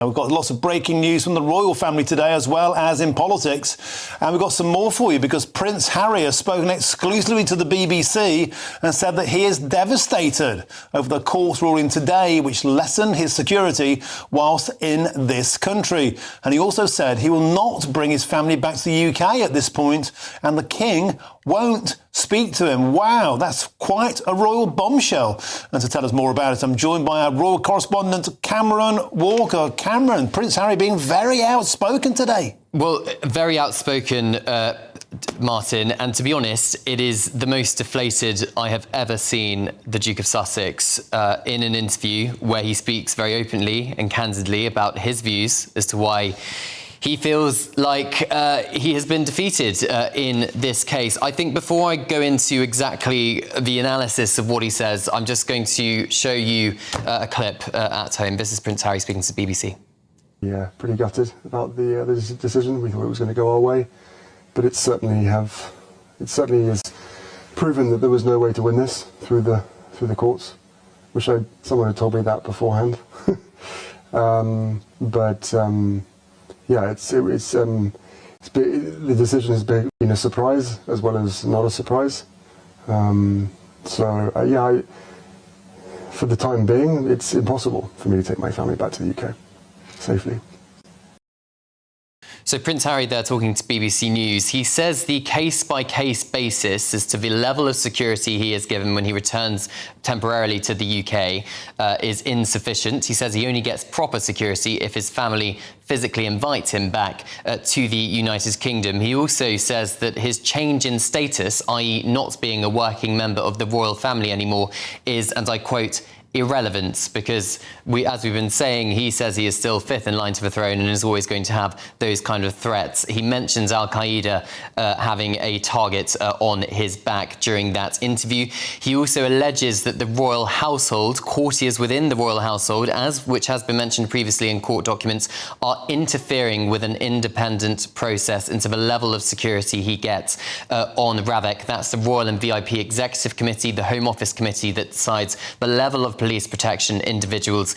We've got lots of breaking news from the royal family today, as well as in politics. And we've got some more for you because Prince Harry has spoken exclusively to the BBC and said that he is devastated over the court ruling today, which lessened his security whilst in this country. And he also said he will not bring his family back to the UK at this point, and the King won't speak to him. Wow, that's quite a royal bombshell. And to tell us more about it, I'm joined by our royal correspondent, Cameron Walker. Cameron, Prince Harry being very outspoken today. Well, very outspoken, Martin, and to be honest, it is the most deflated I have ever seen the Duke of Sussex in an interview where he speaks very openly and candidly about his views as to why he feels like he has been defeated in this case. I think before I go into exactly the analysis of what he says, I'm just going to show you a clip at home. This is Prince Harry speaking to the BBC. Yeah, pretty gutted about the decision. We thought it was going to go our way, but it certainly has proven that there was no way to win this through the courts. Wish someone had told me that beforehand. Yeah, the decision has been a surprise as well as not a surprise. For the time being, it's impossible for me to take my family back to the UK safely. So Prince Harry there talking to BBC News. He says the case-by-case basis as to the level of security he is given when he returns temporarily to the UK is insufficient. He says he only gets proper security if his family physically invite him back to the United Kingdom. He also says that his change in status, i.e. not being a working member of the royal family anymore, is, and I quote, irrelevant, because as we've been saying, he says he is still fifth in line to the throne and is always going to have those kind of threats. He mentions Al-Qaeda having a target on his back during that interview. He also alleges that the royal household, courtiers within the royal household, which has been mentioned previously in court documents, are interfering with an independent process into the level of security he gets on RAVEC. That's the Royal and VIP Executive Committee, the Home Office Committee that decides the level of police protection individuals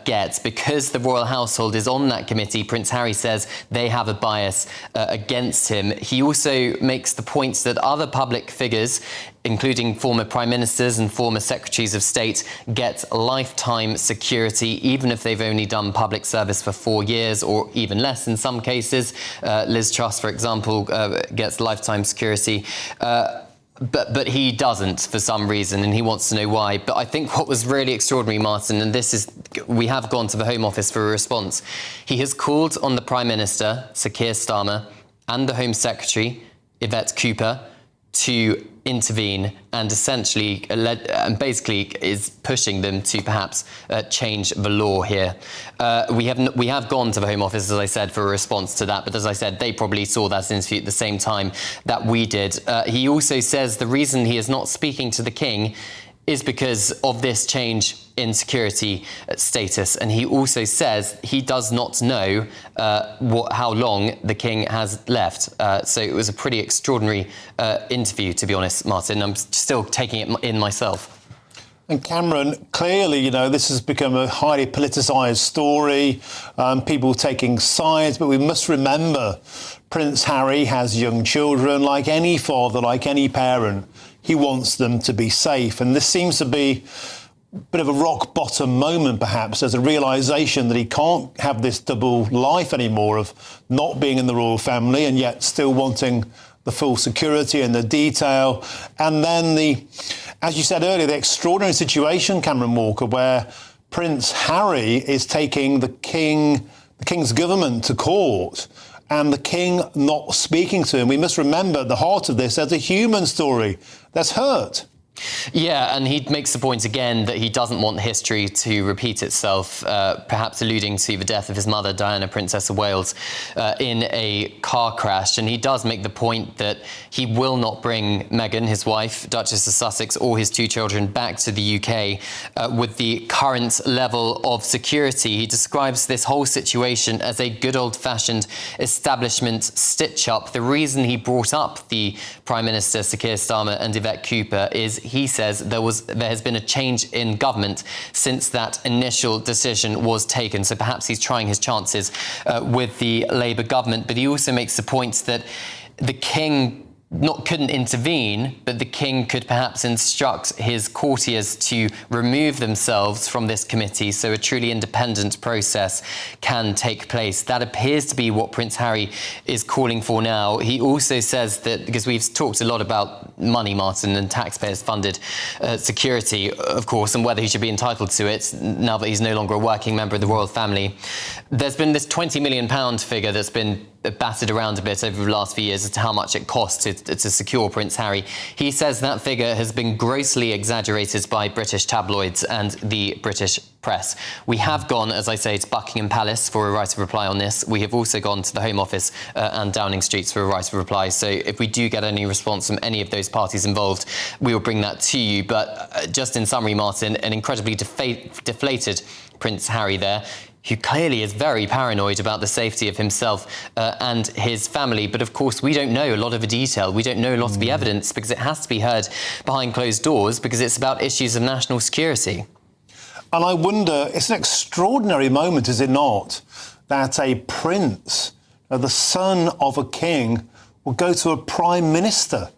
get. Because the royal household is on that committee, Prince Harry says they have a bias against him. He also makes the point that other public figures, including former prime ministers and former secretaries of state, get lifetime security, even if they've only done public service for 4 years or even less in some cases. Liz Truss, for example, gets lifetime security. But he doesn't for some reason, and he wants to know why. But I think what was really extraordinary, Martin, and we have gone to the Home Office for a response. He has called on the Prime Minister, Sir Keir Starmer, and the Home Secretary, Yvette Cooper, to intervene and essentially and basically is pushing them to perhaps change the law here. We have gone to the Home Office, as I said, for a response to that, but as I said, they probably saw that interview at the same time that we did. He also says the reason he is not speaking to the King is because of this change in security status. And he also says he does not know how long the King has left. So it was a pretty extraordinary interview, to be honest, Martin. I'm still taking it in myself. And Cameron, clearly, this has become a highly politicised story, people taking sides, but we must remember Prince Harry has young children. Like any father, like any parent, he wants them to be safe. And this seems to be a bit of a rock bottom moment, perhaps. There's a realisation that he can't have this double life anymore of not being in the royal family and yet still wanting the full security and the detail. And then as you said earlier, the extraordinary situation, Cameron Walker, where Prince Harry is taking the King's government to court and the King not speaking to him. We must remember at the heart of this, there's a human story that's hurt. Yeah, and he makes the point again that he doesn't want history to repeat itself, perhaps alluding to the death of his mother, Diana, Princess of Wales, in a car crash. And he does make the point that he will not bring Meghan, his wife, Duchess of Sussex, or his 2 children back to the UK with the current level of security. He describes this whole situation as a good old-fashioned establishment stitch-up. The reason he brought up the Prime Minister, Sir Keir Starmer, and Yvette Cooper is he says there has been a change in government since that initial decision was taken. So perhaps he's trying his chances with the Labour government. But he also makes the point that the king couldn't intervene, but the king could perhaps instruct his courtiers to remove themselves from this committee so a truly independent process can take place. That appears to be what Prince Harry is calling for now. He also says that, because we've talked a lot about money, Martin, and taxpayers funded security, of course, and whether he should be entitled to it now that he's no longer a working member of the royal family. There's been this £20 million figure that's been battered around a bit over the last few years as to how much it costs to secure Prince Harry. He says that figure has been grossly exaggerated by British tabloids and the British press. We have gone, as I say, to Buckingham Palace for a right of reply on this. We have also gone to the Home Office and Downing Street for a right of reply. So if we do get any response from any of those parties involved, we will bring that to you. But just in summary, Martin, an incredibly deflated Prince Harry there, who clearly is very paranoid about the safety of himself and his family. But of course, we don't know a lot of the detail. We don't know a lot of the evidence because it has to be heard behind closed doors because it's about issues of national security. And I wonder, it's an extraordinary moment, is it not, that a prince, the son of a king, will go to a prime minister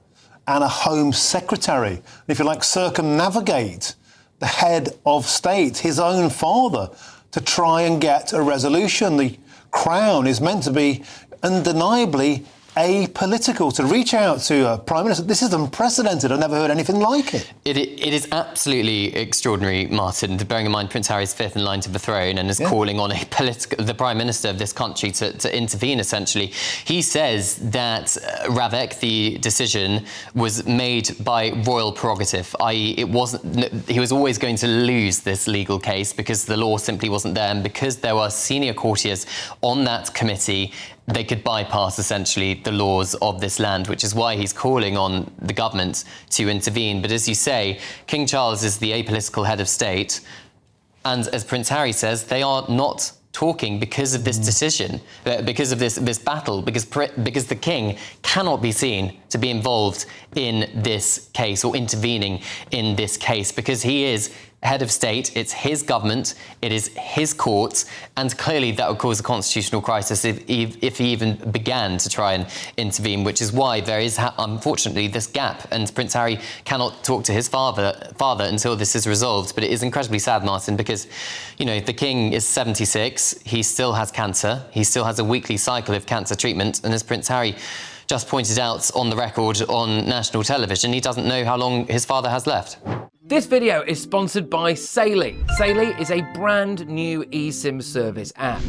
and a home secretary, and if you like, circumnavigate the head of state, his own father, to try and get a resolution. The Crown is meant to be undeniably apolitical. To reach out to a Prime Minister, this is unprecedented. I've never heard anything like it. It is absolutely extraordinary, Martin, bearing in mind Prince Harry's fifth in line to the throne and is calling on the Prime Minister of this country to intervene, essentially. He says that Ravek, the decision, was made by royal prerogative, i.e. he was always going to lose this legal case because the law simply wasn't there, and because there were senior courtiers on that committee, they could bypass, essentially, the laws of this land, which is why he's calling on the government to intervene. But as you say, King Charles is the apolitical head of state. And as Prince Harry says, they are not talking because of this decision, because of this battle, because the king cannot be seen to be involved in this case or intervening in this case, because he is head of state, it's his government, it is his court, and clearly that would cause a constitutional crisis if he even began to try and intervene, which is why there is, unfortunately, this gap, and Prince Harry cannot talk to his father until this is resolved. But it is incredibly sad, Martin, because, you know, the king is 76, he still has cancer, he still has a weekly cycle of cancer treatment, and as Prince Harry just pointed out on the record on national television, he doesn't know how long his father has left. This video is sponsored by Saily. Saily is a brand new eSIM service app.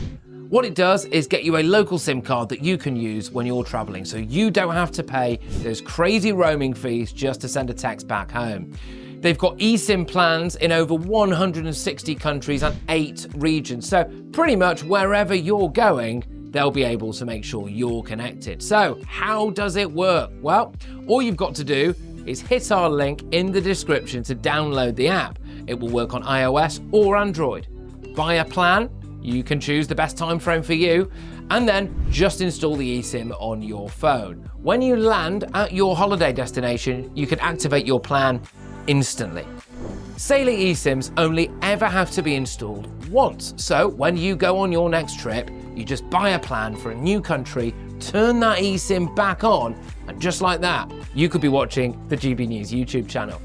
What it does is get you a local SIM card that you can use when you're traveling, so you don't have to pay those crazy roaming fees just to send a text back home. They've got eSIM plans in over 160 countries and 8 regions, so pretty much wherever you're going, they'll be able to make sure you're connected. So how does it work? Well, all you've got to do is hit our link in the description to download the app. It will work on iOS or Android. Buy a plan, you can choose the best time frame for you, and then just install the eSIM on your phone. When you land at your holiday destination, you can activate your plan instantly. Saily eSIMs only ever have to be installed once, so when you go on your next trip, you just buy a plan for a new country, turn that eSIM back on, and just like that, you could be watching the GBNews YouTube channel.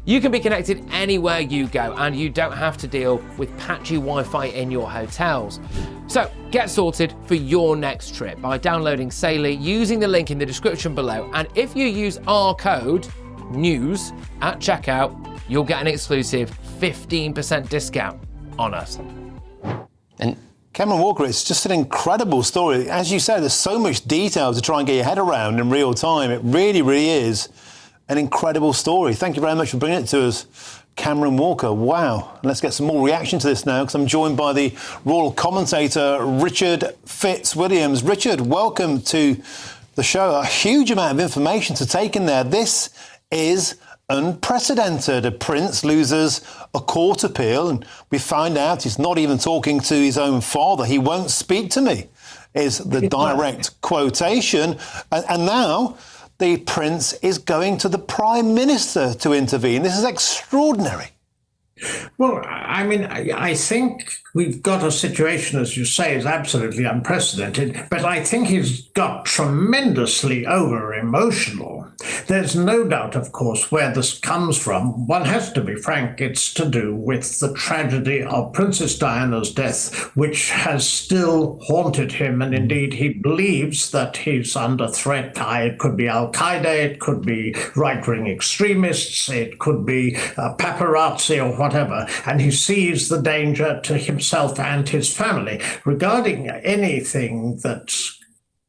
You can be connected anywhere you go, and you don't have to deal with patchy Wi-Fi in your hotels. So get sorted for your next trip by downloading Saily using the link in the description below, and if you use our code NEWS at checkout, you'll get an exclusive 15% discount on us. And Cameron Walker, it's just an incredible story. As you said, there's so much detail to try and get your head around in real time. It really, really is an incredible story. Thank you very much for bringing it to us, Cameron Walker. Wow. And let's get some more reaction to this now, because I'm joined by the royal commentator, Richard Fitzwilliams. Richard, welcome to the show. A huge amount of information to take in there. This is unprecedented. A prince loses a court appeal, and we find out he's not even talking to his own father. He won't speak to me, is the direct quotation. And now the Prince is going to the Prime Minister to intervene. This is extraordinary. Well, I mean, I think we've got a situation, as you say, is absolutely unprecedented, but I think he's got tremendously over-emotional. There's no doubt, of course, where this comes from. One has to be frank, it's to do with the tragedy of Princess Diana's death, which has still haunted him, and indeed he believes that he's under threat. It could be Al-Qaeda, it could be right-wing extremists, it could be paparazzi or whatever, and he sees the danger to himself and his family. Regarding anything that's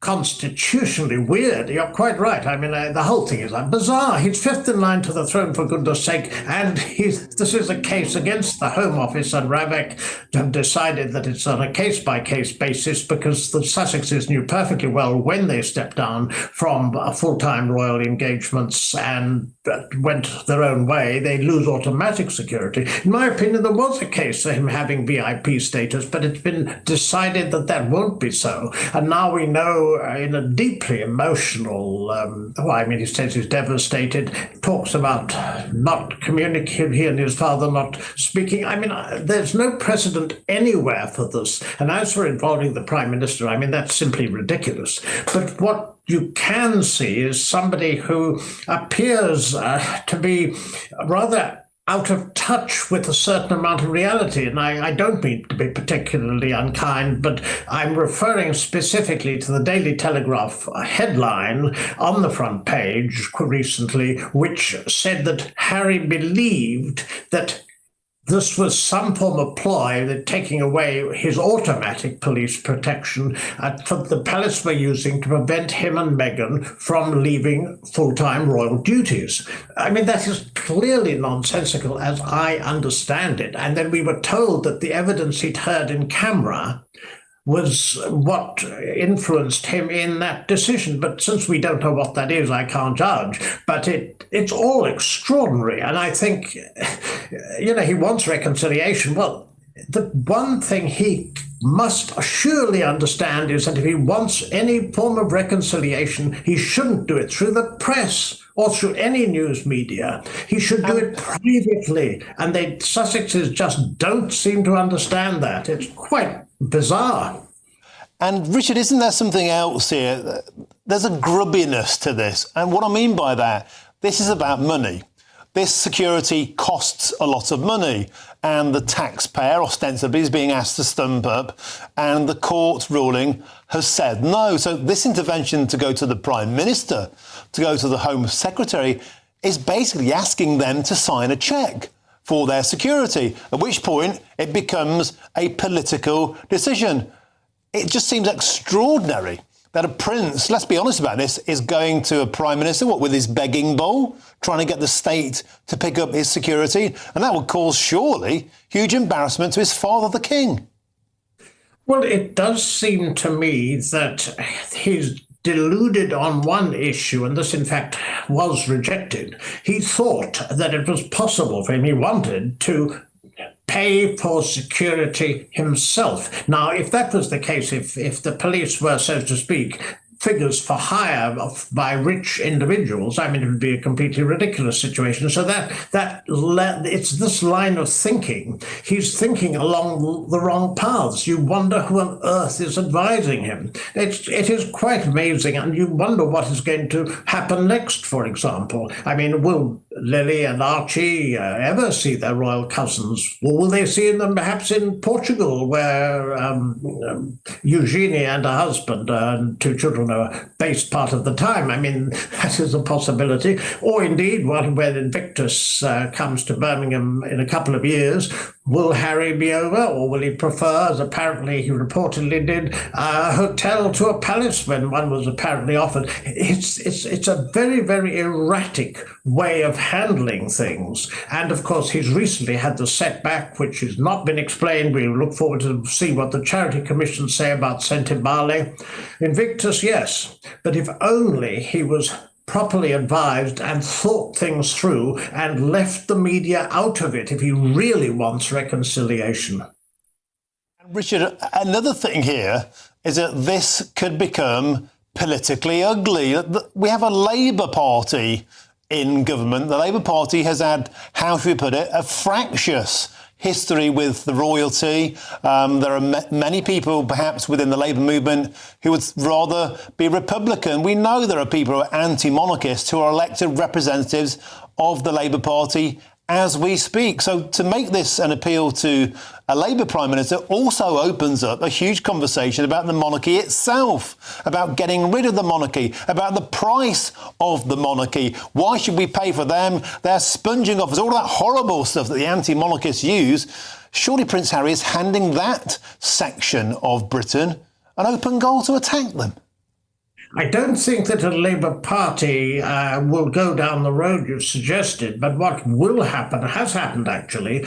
constitutionally weird, you're quite right. I mean, the whole thing is bizarre. He's fifth in line to the throne, for goodness sake, and this is a case against the Home Office, and Ravek have decided that it's on a case-by-case basis because the Sussexes knew perfectly well when they stepped down from full-time royal engagements and went their own way, they lose automatic security. In my opinion, there was a case for him having VIP status, but it's been decided that that won't be so. And now we know in a deeply emotional, he says he's devastated, talks about not communicating, he and his father not speaking. I mean, there's no precedent anywhere for this. And as for involving the Prime Minister, I mean, that's simply ridiculous. But what you can see is somebody who appears to be rather out of touch with a certain amount of reality. And I don't mean to be particularly unkind, but I'm referring specifically to the Daily Telegraph headline on the front page recently, which said that Harry believed that this was some form of ploy, that taking away his automatic police protection for the palace were using to prevent him and Meghan from leaving full-time royal duties. I mean, that is clearly nonsensical as I understand it. And then we were told that the evidence he'd heard in camera was what influenced him in that decision. But since we don't know what that is, I can't judge. But it's all extraordinary. And I think, he wants reconciliation. Well, the one thing he must surely understand is that if he wants any form of reconciliation, he shouldn't do it through the press or through any news media. He should do it privately. And the Sussexes just don't seem to understand that. It's quite bizarre. And Richard, isn't there something else here? There's a grubbiness to this. And what I mean by that, this is about money. This security costs a lot of money, and the taxpayer ostensibly is being asked to stump up, and the court ruling has said no. So this intervention to go to the Prime Minister, to go to the Home Secretary, is basically asking them to sign a cheque for their security, at which point it becomes a political decision. It just seems extraordinary that a prince, let's be honest about this, is going to a Prime Minister, with his begging bowl, trying to get the state to pick up his security. And that would cause, surely, huge embarrassment to his father, the king. Well, it does seem to me that he's deluded on one issue, and this, in fact, was rejected. He thought that it was possible for him, he wanted to pay for security himself. Now, if that was the case, if the police were, so to speak, figures for hire by rich individuals, I mean, it would be a completely ridiculous situation. So it's this line of thinking. He's thinking along the wrong paths. You wonder who on earth is advising him. It is quite amazing, and you wonder what is going to happen next, for example. I mean, will Lily and Archie ever see their royal cousins? Or will they see them perhaps in Portugal, where Eugenia and her husband and two children are based part of the time? I mean, that is a possibility. Or indeed, when Invictus comes to Birmingham in a couple of years, will Harry be over, or will he prefer, as apparently he reportedly did, a hotel to a palace when one was apparently offered? It's a very, very erratic way of handling things. And of course, he's recently had the setback, which has not been explained. We look forward to see what the Charity Commission say about Sentebale. Invictus, yes, but if only he was properly advised and thought things through and left the media out of it if he really wants reconciliation. Richard, another thing here is that this could become politically ugly. We have a Labour Party in government. The Labour Party has had, how should we put it, a fractious history with the royalty. There are many people, perhaps within the Labour movement, who would rather be Republican. We know there are people who are anti-monarchist who are elected representatives of the Labour Party as we speak. So to make this an appeal to a Labour Prime Minister also opens up a huge conversation about the monarchy itself, about getting rid of the monarchy, about the price of the monarchy. Why should we pay for them? They're sponging off us, all that horrible stuff that the anti-monarchists use. Surely Prince Harry is handing that section of Britain an open goal to attack them. I don't think that a Labour Party will go down the road you've suggested, but what will happen, has happened actually,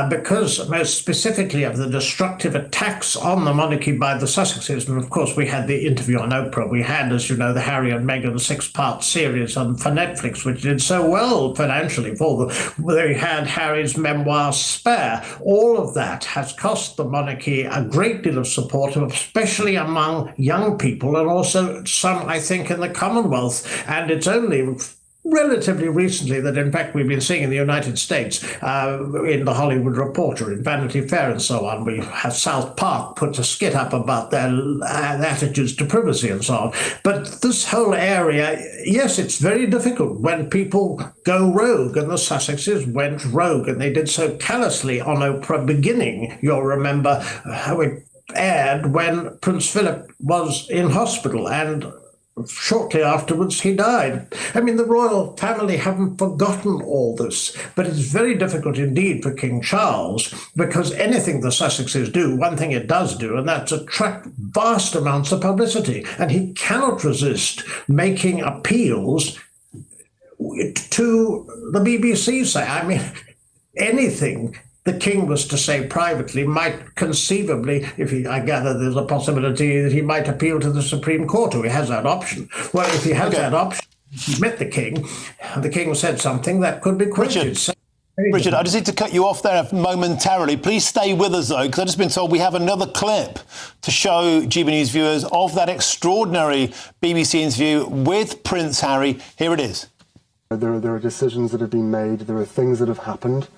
because most specifically of the destructive attacks on the monarchy by the Sussexes, and of course we had the interview on Oprah, we had, as you know, the Harry and Meghan 6-part series for Netflix, which did so well financially for them. They had Harry's memoir Spare. All of that has cost the monarchy a great deal of support, especially among young people, and also I think, in the Commonwealth. And it's only relatively recently that, in fact, we've been seeing in the United States, in The Hollywood Reporter, in Vanity Fair and so on, we have South Park put a skit up about their attitudes to privacy and so on. But this whole area, yes, it's very difficult when people go rogue, and the Sussexes went rogue, and they did so callously on Oprah beginning. You'll remember how it aired when Prince Philip was in hospital, and shortly afterwards he died. I mean, the royal family haven't forgotten all this, but it's very difficult indeed for King Charles, because anything the Sussexes do, one thing it does do, and that's attract vast amounts of publicity, and he cannot resist making appeals to the BBC. Say, I mean, anything the king was to say privately might conceivably, I gather there's a possibility that he might appeal to the Supreme Court, or he has that option. Well, if he has that option, he met the king, and the king said something that could be quoted. Richard, I just need to cut you off there momentarily. Please stay with us, though, because I've just been told we have another clip to show GBNews viewers of that extraordinary BBC interview with Prince Harry. Here it is. There are decisions that have been made. There are things that have happened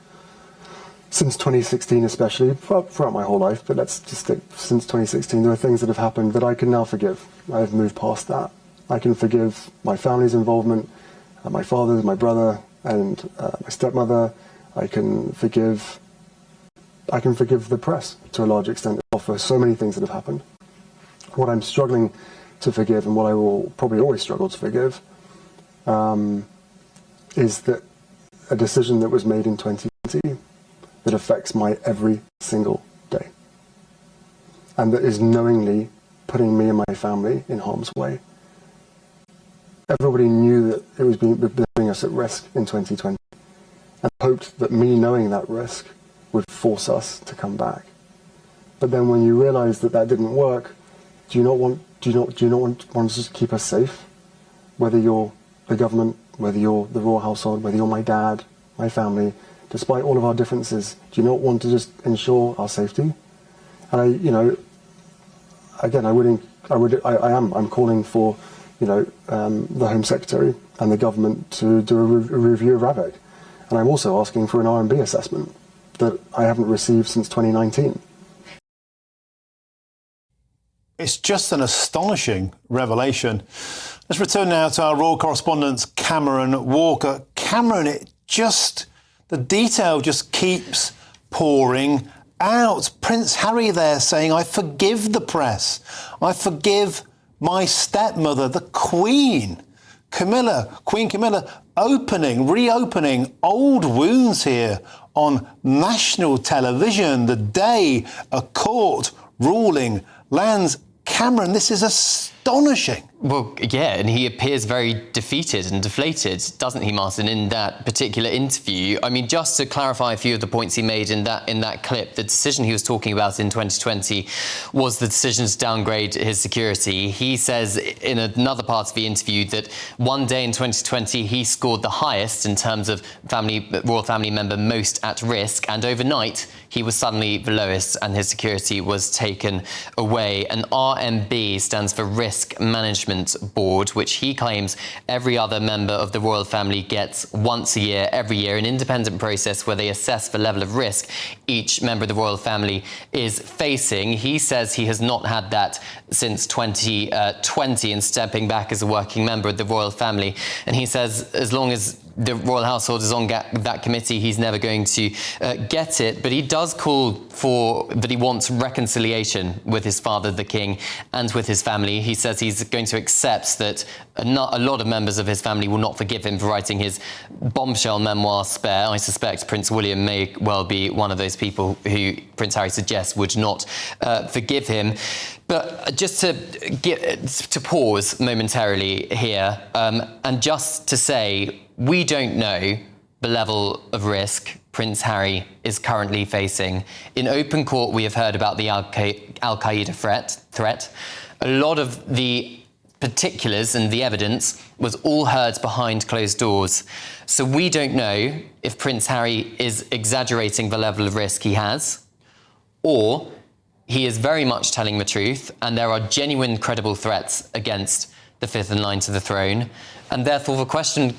since 2016, especially, throughout my whole life, but let's just stick since 2016, there are things that have happened that I can now forgive. I've moved past that. I can forgive my family's involvement, my father, my brother, and my stepmother. I can forgive the press to a large extent for so many things that have happened. What I'm struggling to forgive, and what I will probably always struggle to forgive, is that a decision that was made in 2020 that affects my every single day, and that is knowingly putting me and my family in harm's way. Everybody knew that it was putting us at risk in 2020, and hoped that me knowing that risk would force us to come back. But then when you realise that that didn't work, do you not want to just keep us safe? Whether you're the government, whether you're the royal household, whether you're my dad, my family, despite all of our differences, do you not want to just ensure our safety? And I'm calling for, the Home Secretary and the government to do a review of RAVEC. And I'm also asking for an R&B assessment that I haven't received since 2019. It's just an astonishing revelation. Let's return now to our royal correspondent, Cameron Walker. Cameron, the detail just keeps pouring out. Prince Harry there saying, I forgive the press. I forgive my stepmother, the Queen Camilla, reopening old wounds here on national television the day a court ruling lands. Cameron, this is astonishing. Well, yeah, and he appears very defeated and deflated, doesn't he, Martin, in that particular interview? I mean, just to clarify a few of the points he made in that clip, the decision he was talking about in 2020 was the decision to downgrade his security. He says in another part of the interview that one day in 2020 he scored the highest in terms of royal family member most at risk, and overnight he was suddenly the lowest and his security was taken away. And RMB stands for Risk Management Management Board, which he claims every other member of the royal family gets once a year, every year, an independent process where they assess the level of risk each member of the royal family is facing. He says he has not had that since 2020 and stepping back as a working member of the royal family. And he says as long as the royal household is on that committee, he's never going to get it. But he does call for that he wants reconciliation with his father, the king, and with his family. He says he's going to accept that a lot of members of his family will not forgive him for writing his bombshell memoir, Spare. I suspect Prince William may well be one of those people who Prince Harry suggests would not forgive him. But just to pause momentarily here, and just to say, we don't know the level of risk Prince Harry is currently facing. In open court, we have heard about the Al-Qaeda threat. A lot of the particulars and the evidence was all heard behind closed doors. So we don't know if Prince Harry is exaggerating the level of risk he has, or he is very much telling the truth and there are genuine, credible threats against the fifth in line to the throne. And therefore, the question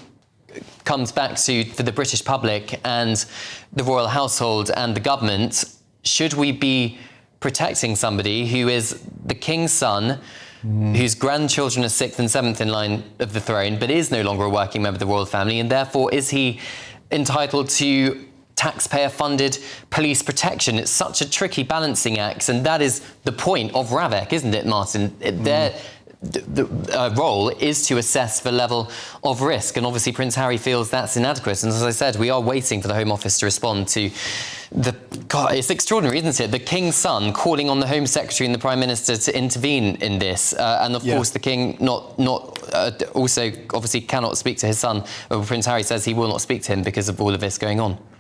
comes back to, for the British public and the royal household and the government, should we be protecting somebody who is the king's son, whose grandchildren are sixth and seventh in line of the throne, but is no longer a working member of the royal family, and therefore is he entitled to taxpayer-funded police protection? It's such a tricky balancing act, and that is the point of RAVEC, isn't it, Martin? The role is to assess the level of risk, and obviously Prince Harry feels that's inadequate. And as I said, we are waiting for the Home Office to respond to God, it's extraordinary, isn't it? The King's son calling on the Home Secretary and the Prime Minister to intervene in this, and of course the King also obviously cannot speak to his son. Prince Harry says he will not speak to him because of all of this going on.